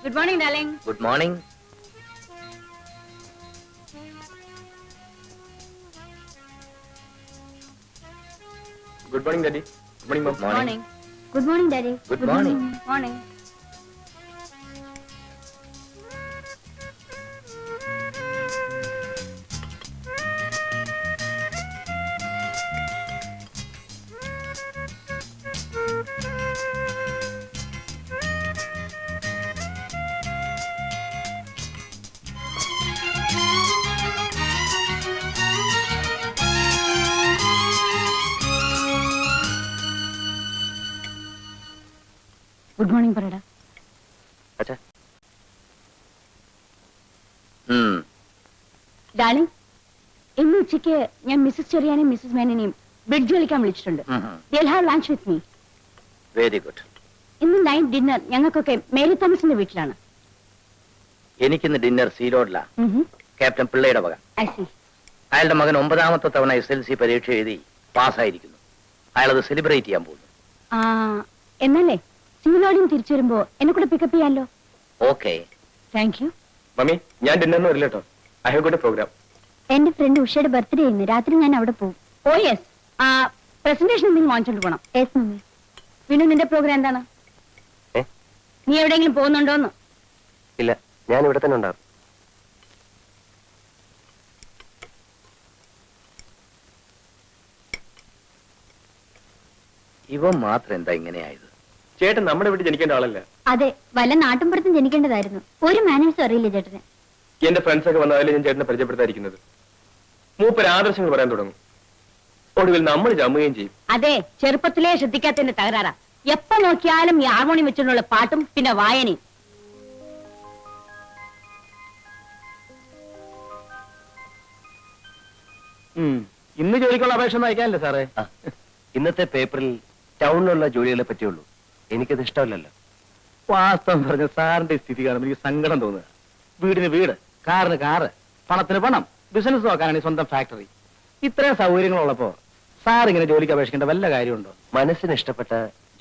Good morning, darling. Good morning. Good morning, Daddy. Good morning, Mom. Good morning. Good morning, Daddy. Good morning. Morning. Good morning പറയടാ. അച്ഛാ. Darling, ഇന്ന് ഉച്ചയ്ക്ക് ഞാൻ Mrs ചെറിയാനെയും Mrs മേനനെയും bridge കളിക്കാൻ വിളിച്ചിട്ടുണ്ട്. They'll have lunch with me. Very good. ഇന്ന് night dinner ഞങ്ങൾക്കൊക്കെ Mary തോമസിന്റെ വീട്ടിലാണ്. എനിക്കിന്ന് ഡിന്നർ സീലോഡിലാ. ക്യാപ്റ്റൻ പിള്ളയുടെ വക. I see. അയാളുടെ മകൻ 9ാമത്തെ തവണ SLC പരീക്ഷ എഴുതി പാസ്സായിരിക്കുന്നു. അയാളത് സെലിബ്രേറ്റ് ചെയ്യാൻ പോകുന്നു. എന്നല്ലേ സീലോഡിയും തിരിച്ചു വരുമ്പോ എന്നെ കൂടെ പിക്കപ്പ് ചെയ്യാമല്ലോ. ഓക്കെ. Thank you. മമ്മി, ഞാൻ ഡിന്നറിന് വരില്ല കേട്ടോ. I have got a programme. എന്റെ ഫ്രണ്ട് ഉഷയുടെ ബർത്ത്ഡേ ഇന്ന് രാത്രി ഞാൻ അവിടെ പോകും. ഓ യെസ്. പ്രസന്റേഷൻ എന്തെങ്കിലും വാങ്ങിച്ചോണ്ട് പോകണം. Yes mummy. പിന്നെ നിന്റെ പ്രോഗ്രാം എന്താണ്? നീ എവിടെയെങ്കിലും പോകുന്നുണ്ടോന്ന്? ഇല്ല, ഞാൻ ഇവിടെ തന്നെ ഉണ്ടാവും. ഇവൻ മാത്രം എന്താ ഇങ്ങനെയായത്? ചേട്ടൻ നമ്മുടെ വീട്ടിൽ ജനിക്കേണ്ട ആളല്ല. അതെ, വല്ല നാട്ടുമ്പുറത്തും ജനിക്കേണ്ടതായിരുന്നു. ഒരു മാനേഴ്സും അറിയില്ല ചേട്ടന്. എന്റെ ഫ്രണ്ട്സ് ഒക്കെ വന്നാലേ ഞാൻ ചേട്ടനെ പരിചയപ്പെടുത്താതിരിക്കുന്നത്. മൂപ്പര് ആദർശങ്ങൾ പറയാൻ തുടങ്ങും. ഒടുവിൽ നമ്മൾ ജമ്മുകയും ചെയ്യും. അതെ, ചെറുപ്പത്തിലേ ശ്രദ്ധിക്കാത്തതിന്റെ തകരാറാ. എപ്പോ നോക്കിയാലും ഈ ഹാർമോണിയം വെച്ചുകൊണ്ടുള്ള പാട്ടും പിന്നെ വായനയും. ഇന്ന് ജോലിക്കുള്ള അപേക്ഷ ഒന്നും അയക്കാനല്ലേ സാറേ? ഇന്നത്തെ പേപ്പറിൽ ടൗണിലുള്ള ജോലികളെ പറ്റിയുള്ളൂ. എനിക്കത് ഇഷ്ടമല്ലല്ലോ. വാസ്തവം പറഞ്ഞ സാറിന്റെ സ്ഥിതി കാണുമ്പോൾ എനിക്ക് സങ്കടം തോന്നുക. വീടിന് വീട്, കാറിന് കാറ്, പണത്തിന് പണം, ബിസിനസ് നോക്കാനാണ് സ്വന്തം ഫാക്ടറി. ഇത്രയും സൗകര്യങ്ങളുള്ളപ്പോ സാർ ഇങ്ങനെ ജോലിക്ക് അപേക്ഷിക്കേണ്ട വല്ല കാര്യമുണ്ടോ? മനസ്സിന് ഇഷ്ടപ്പെട്ട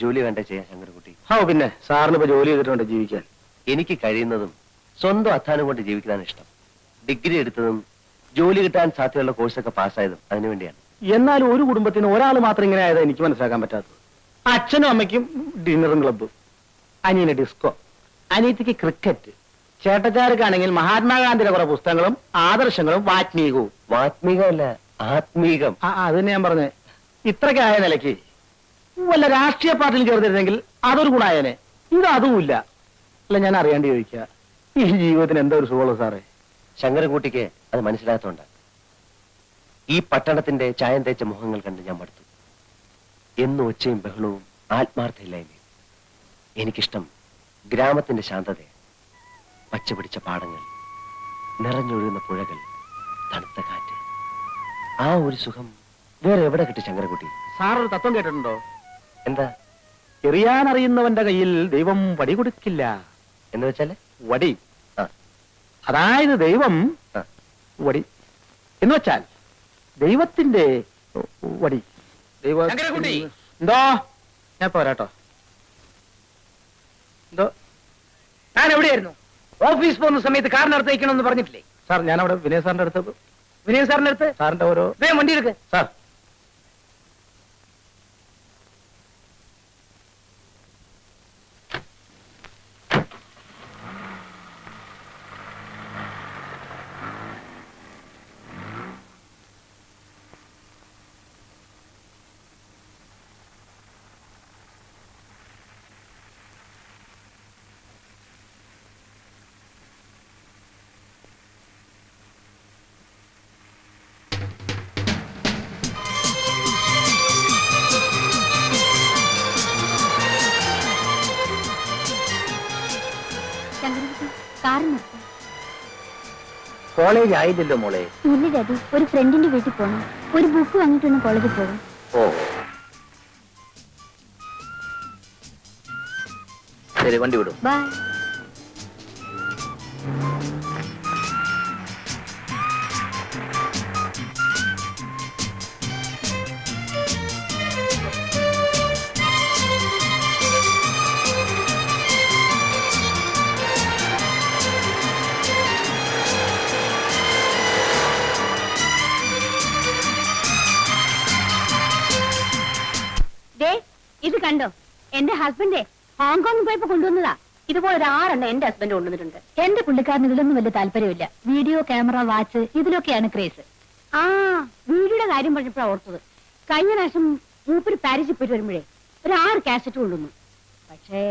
ജോലി വേണ്ട ചെയ്യാൻ ശങ്കരൻകുട്ടി. പിന്നെ സാറിന് ഇപ്പൊ ജോലി ചെയ്തിട്ടുണ്ട് ജീവിക്കാൻ. എനിക്ക് കഴിയുന്നതും സ്വന്തം അധ്വാനം കൊണ്ട് ജീവിക്കാനാണ് ഇഷ്ടം. ഡിഗ്രി എടുത്തതും ജോലി കിട്ടാൻ സാധ്യതയുള്ള കോഴ്സൊക്കെ പാസ്സായതും അതിനുവേണ്ടിയാണ്. എന്നാലും ഒരു കുടുംബത്തിന് ഒരാൾ മാത്രം ഇങ്ങനെ ആയത് എനിക്ക് മനസ്സിലാക്കാൻ പറ്റാത്തത്. അച്ഛനും അമ്മയ്ക്കും ഡിന്നറും ക്ലബ്ബും, അനിയന് ഡിസ്കോ, അനിയത്തിക്ക് ക്രിക്കറ്റ്, ചേട്ടച്ചാർക്കാണെങ്കിൽ മഹാത്മാഗാന്ധിയുടെ കുറെ പുസ്തകങ്ങളും ആദർശങ്ങളും വാത്മീകവും. വാത്മീകമല്ല, ആത്മീകം. അത് തന്നെ ഞാൻ പറഞ്ഞേ. ഇത്രയ്ക്ക് ആയ നിലയ്ക്ക് വല്ല രാഷ്ട്രീയ പാർട്ടിയിൽ ചേർത്തിരുന്നെങ്കിൽ അതൊരു ഗുണായനെ. ഇത് അതുമില്ല. അല്ല, ഞാൻ അറിയാണ്ട് ചോദിക്കുക, ഈ ജീവിതത്തിന് എന്താ ഒരു സുഖമുള്ളൂ സാറേ? ശങ്കരൻകുട്ടിക്ക് അത് മനസ്സിലാകത്തോണ്ട. ഈ പട്ടണത്തിന്റെ ചായം തേച്ച മുഖങ്ങൾ കണ്ട് ഞാൻ മടുത്തു. എന്നും ഒച്ചയും ബഹളവും ആത്മാർത്ഥയില്ലായ്മയും. എനിക്കിഷ്ടം ഗ്രാമത്തിന്റെ ശാന്തത, പച്ചപിടിച്ച പാടങ്ങൾ, നിറഞ്ഞൊഴുകുന്ന പുഴകൾ, തണുത്ത കാറ്റ്. ആ ഒരു സുഖം വേറെ എവിടെ കിട്ടി ശങ്കരൻകുട്ടി? സാറൊരു തത്വം കേട്ടിട്ടുണ്ടോ? എന്താ? എറിയാനറിയുന്നവന്റെ കയ്യിൽ ദൈവം വടി കൊടുക്കില്ല എന്ന് വെച്ചാല്? വടി. അതായത് ദൈവം വടി എന്ന് വെച്ചാൽ ദൈവത്തിന്റെ വടി. എന്തോ ഞാൻ പോരാട്ടോ. എന്തോ ഞാൻ എവിടെയായിരുന്നു? ഓഫീസ് പോകുന്ന സമയത്ത് കാറിനടുത്ത് വയ്ക്കണമെന്ന് പറഞ്ഞിട്ടില്ലേ? സാർ, ഞാനവിടെ വിനയ സാറിന്റെ അടുത്ത്. വിനയ സാറിന്റെ അടുത്ത്? സാറിന്റെ ഓരോ വണ്ടി എടുക്ക് സാർ. കോളേജ് ആയില്ലല്ലോ മോളെ. ഇല്ല ഡാഡി, ഒരു ഫ്രണ്ടിന്റെ വീട്ടിൽ പോകണം. ഒരു ബുക്ക് വാങ്ങിയിട്ടൊന്ന് കോളേജിൽ പോകും. ഓ ശരി, വണ്ടി വിടും. ബൈ. കണ്ടോ, എന്റെ ഹസ്ബൻഡേ ഹോങ്കോങ്ങിൽ പോയപ്പോ കൊണ്ടുവന്നതാ. ഇതുപോലെ ഒരു 6 എന്റെ ഹസ്ബൻഡ് കൊണ്ടുവന്നിട്ടുണ്ട്. എന്റെ പുള്ളിക്കാരന് ഇതിലൊന്നും വലിയ താല്പര്യമില്ല. വീഡിയോ, ക്യാമറ, വാച്ച് ഇതിലൊക്കെയാണ് ക്രേസ്. ആ വീഡിയോയുടെ കാര്യം പറഞ്ഞപ്പോഴാണ് ഓർത്തത്. കഴിഞ്ഞ പ്രാവശ്യം മൂപ്പര് പാരീസിൽ പോയിട്ട് വരുമ്പോഴേ ഒരു 6 കാസറ്റ് കൊണ്ടുവന്നു. പക്ഷേ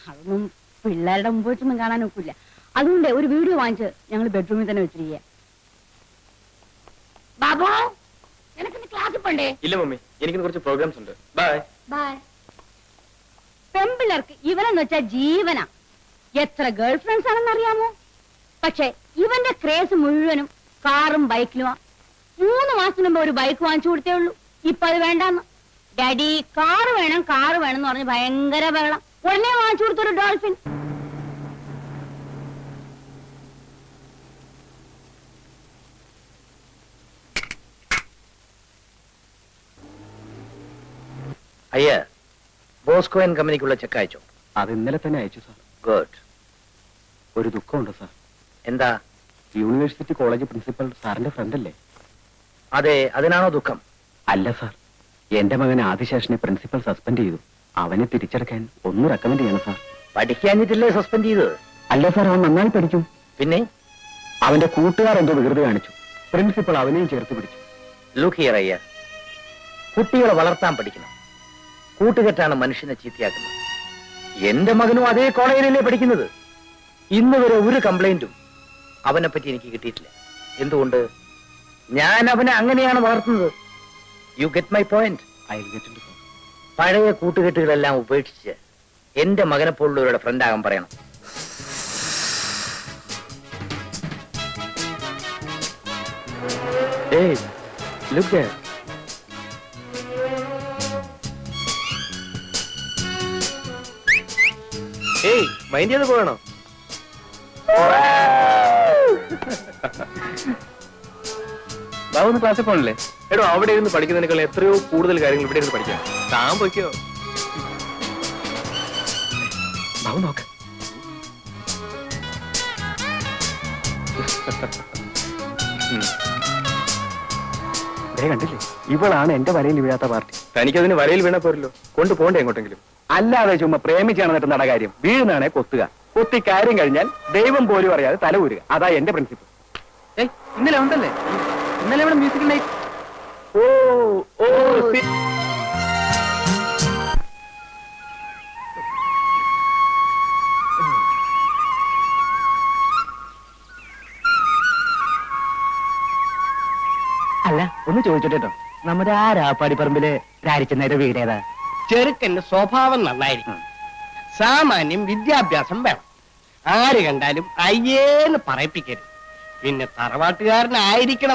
അതൊന്നും പിള്ളേരുടെ മുമ്പ് വെച്ചൊന്നും കാണാൻ ഒക്കില്ല. അതുകൊണ്ട് ഒരു വീഡിയോ വാങ്ങിച്ച് ഞങ്ങൾ ബെഡ്റൂമിൽ തന്നെ വെച്ചിരിക്കുക. ബാബു, നിനക്ക് ക്ലാസ്സിൽ പോണ്ടേ? ഇല്ല മമ്മി, എനിക്ക് കുറച്ച് പ്രോഗ്രാംസ് ഉണ്ട്. Bye bye. പെമ്പിള്ളേർക്ക് ഇവനെന്ന് വെച്ചാൽ ജീവനാ. എത്ര ഗേൾ ഫ്രണ്ട്സ് ആണെന്ന് അറിയാമോ? പക്ഷെ ഇവന്റെ ക്രേസ് മുഴുവനും കാറും ബൈക്കിലുമാ. 3 മാസത്തിന് മുമ്പ് ഒരു ബൈക്ക് വാങ്ങിച്ചു കൊടുത്തേ ഉള്ളൂ. ഇപ്പൊ അത് വേണ്ടാന്ന്. ഡാഡി കാറ് വേണം എന്ന് പറഞ്ഞ് ഭയങ്കര ബഹളം. ഉടനെ വാങ്ങിച്ചു കൊടുത്തൊരു ഡോൾഫിൻ. അയ്യ, ബോസ്കോ ആൻഡ് കമ്പനിക്കുള്ള ചെക്ക് അയച്ചോ? അത് ഇന്നലെ തന്നെ അയച്ചു സാർ. ഗുഡ്. ഒരു ദുഃഖമുണ്ട് സാർ. എന്താ? യൂണിവേഴ്സിറ്റി കോളേജ് പ്രിൻസിപ്പൽ സാറിന്റെ ഫ്രണ്ട് അല്ലേ? അതെ, അതിനാണോ ദുഃഖം? അല്ല സാർ, എന്റെ മകൻ ആദിശേഷനെ പ്രിൻസിപ്പൽ സസ്പെൻഡ് ചെയ്തു. അവനെ തിരിച്ചടക്കാൻ ഒന്ന് റെക്കമെൻഡ് ചെയ്യണം സാർ. പഠിക്കാഞ്ഞിട്ടില്ലേ സസ്പെൻഡ് ചെയ്തത്? അല്ല സാർ, അവൻ നന്നായി പഠിക്കും. പിന്നെ അവന്റെ കൂട്ടുകാർ എന്തോ വികൃതി കാണിച്ചു. പ്രിൻസിപ്പൽ അവനെയും ചേർത്ത് പിടിച്ചു. ലുക്ക് ഹിയർ അയ്യ, കുട്ടികളെ വളർത്താൻ പഠിക്കണം. കൂട്ടുകെട്ടാണ് മനുഷ്യനെ ചീത്തയാക്കുന്നത്. എന്റെ മകനും അതേ കോളേജിലല്ലേ പഠിക്കുന്നത്. ഇന്ന് വരെ ഒരു കംപ്ലൈന്റും അവനെ പറ്റി എനിക്ക് കിട്ടിയിട്ടില്ല. എന്തുകൊണ്ട്? ഞാൻ അവനെ അങ്ങനെയാണ് വളർത്തുന്നത്. You get my point? പഴയ കൂട്ടുകെട്ടുകളെല്ലാം ഉപേക്ഷിച്ച് എന്റെ മകനെ പോലുള്ളവരുടെ ഫ്രണ്ട് ആകാൻ പറയണം. Hey, look there. ഏയ് മൈൻഡ് ചെയ്ത് പോകണോ? ബാബു ക്ലാസ്സിൽ പോകണല്ലേ? എടോ, അവിടെ ഇരുന്ന് പഠിക്കുന്നതിനേക്കാൾ എത്രയോ കൂടുതൽ കാര്യങ്ങൾ ഇവിടെ ഇരുന്ന് പഠിക്കാം. താൻ പൊയ്ക്കോ. ബാബു നോക്ക്. കണ്ടില്ലേ, ഇവളാണ് എന്റെ വരയിൽ വീഴാത്ത പാർട്ടി. തനിക്കതിന് വരയിൽ വീണ പോരല്ലോ, കൊണ്ടുപോകണ്ടേ എങ്ങോട്ടെങ്കിലും? അല്ലാതെ ചുമ്മാ പ്രേമിച്ചാണ് നടന്ന കാര്യം. വീഴുന്നാണെ കൊത്തുക. കൊത്തി കാര്യം കഴിഞ്ഞാൽ ദൈവം പോലും അറിയാതെ തല ഊരുക. അതാ എന്റെ പ്രിൻസിപ്പിൾ. ഇന്നലെ ഉണ്ടല്ലേ? ഇന്നലെ ഇവിടെ മ്യൂസിക് നൈറ്റ്. അല്ല, ഒന്ന് ചോദിച്ചോട്ടോ, നമ്മുടെ ആ രാപ്പാടിപ്പറമ്പിലെ രാരിച്ചെന്നേരെ വീട് ഏതാ? ചെറുക്കന്റെ സ്വഭാവം നന്നായിരിക്കും. സാമാന്യം വിദ്യാഭ്യാസം വേണം. ആര് കണ്ടാലും അയ്യേന്ന് പറയിപ്പിക്കരുത്. പിന്നെ തറവാട്ടുകാരനായിരിക്കണം